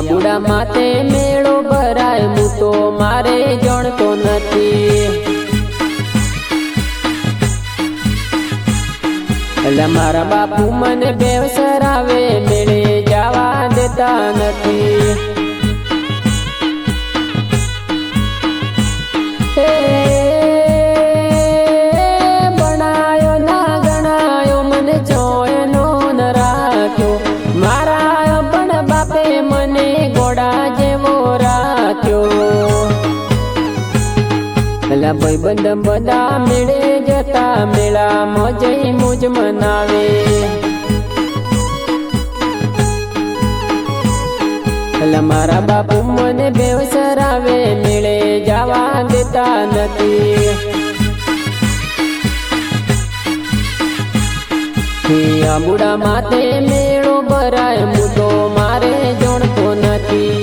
આંબુડા માથે મેળો ભરાય હું તો મારે જાણતો નથી। એટલે મારા બાપુ મને બેવસરાવે મેળે જવા દેતા નથી। બનાયો ના ગણાયો મને ચોયનો ન રાખ્યો મારા પણ બાપે મને ઘોડા જેવો રાખ્યો। પેલા ભાઈબંધ બધા મેળે જતા મેળામાં જઈ મોજ મનાવે। પેલા મારા બાપુ મને બેવસરાવે મેળે જવા દેતા નથી। આંબુડા માથે મેળો ભરાય હું તો મારે જાણતો નથી।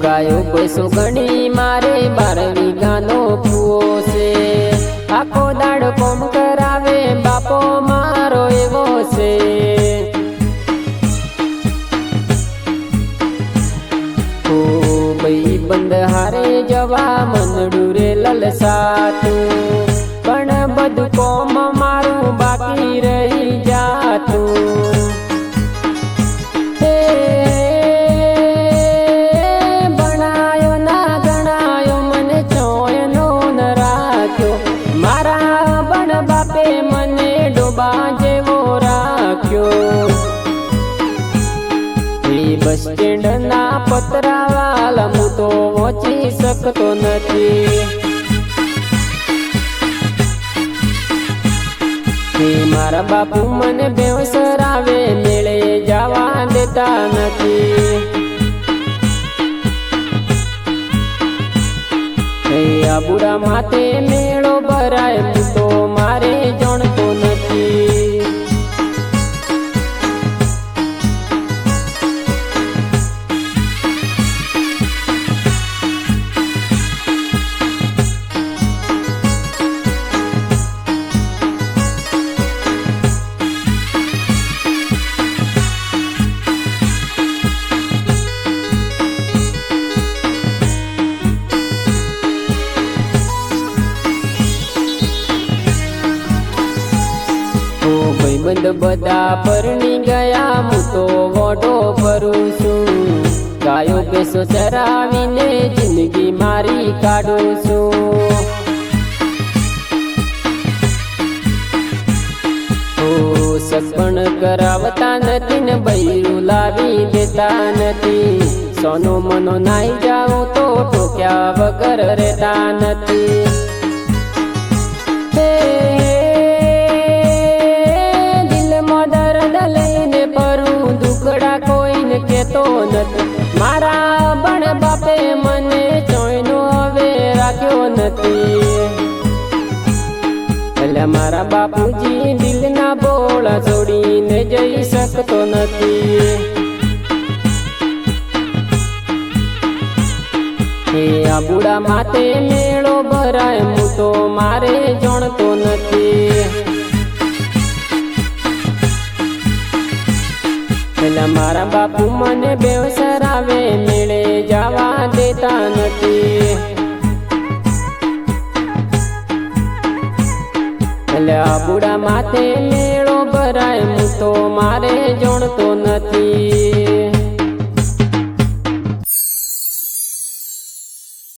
ગાયો પૈસો ગણી મારે 12 વીઘાનો કૂવો છે। આખો દાડો કોમ કરાવે બાપો મારો એવો છે। ઓ ભાઈબંધ હારે જવા મનડું રે લલસાતું પણ બધું કોમ મારું બાકી રહી જાતું। મારા પણ બાપે મને ડોબા જેવો રાખ્યો। બસ સ્ટેન્ડ ના પતરાવાલ હું તો પહોંચી શકતો નથી। મારા બાપુ મને બેવસરાવે મેળે જવા દેતા નથી। આંબુડા માથે મેળો ભરાય હું તો મારે જાણતો નથી। ભાઈબંધ બધા પરણી ગયા હું તો વોટો ભરું છું। ગાયો બેસો ચરાવીને જિંદગી મારી કાઢું છું। સગપણ કરાવતા નથી ને બૈરું લાવી દેતા નથી। સોનો મનો નાઈ જાઉં તો ઠોક્યા વગર રહેતા નથી। દુખડા કોઈને કેતો નથી મારા પણ બાપે મને ચોયનો હવે રાખ્યો નથી। એટલે મારા બાપુજી દિલના બોળા છોડીને જઈ શકતો નથી। આંબુડા માથે મેળો ભરાય હું તો મારે જાણતો નથી। પેલા મારા બાપુ મને બેવસરાવે મેળે જવા દેતા નથી। એટલે આંબુડા માથે મેળો ભરાય હું તો મારે જાણતો નથી।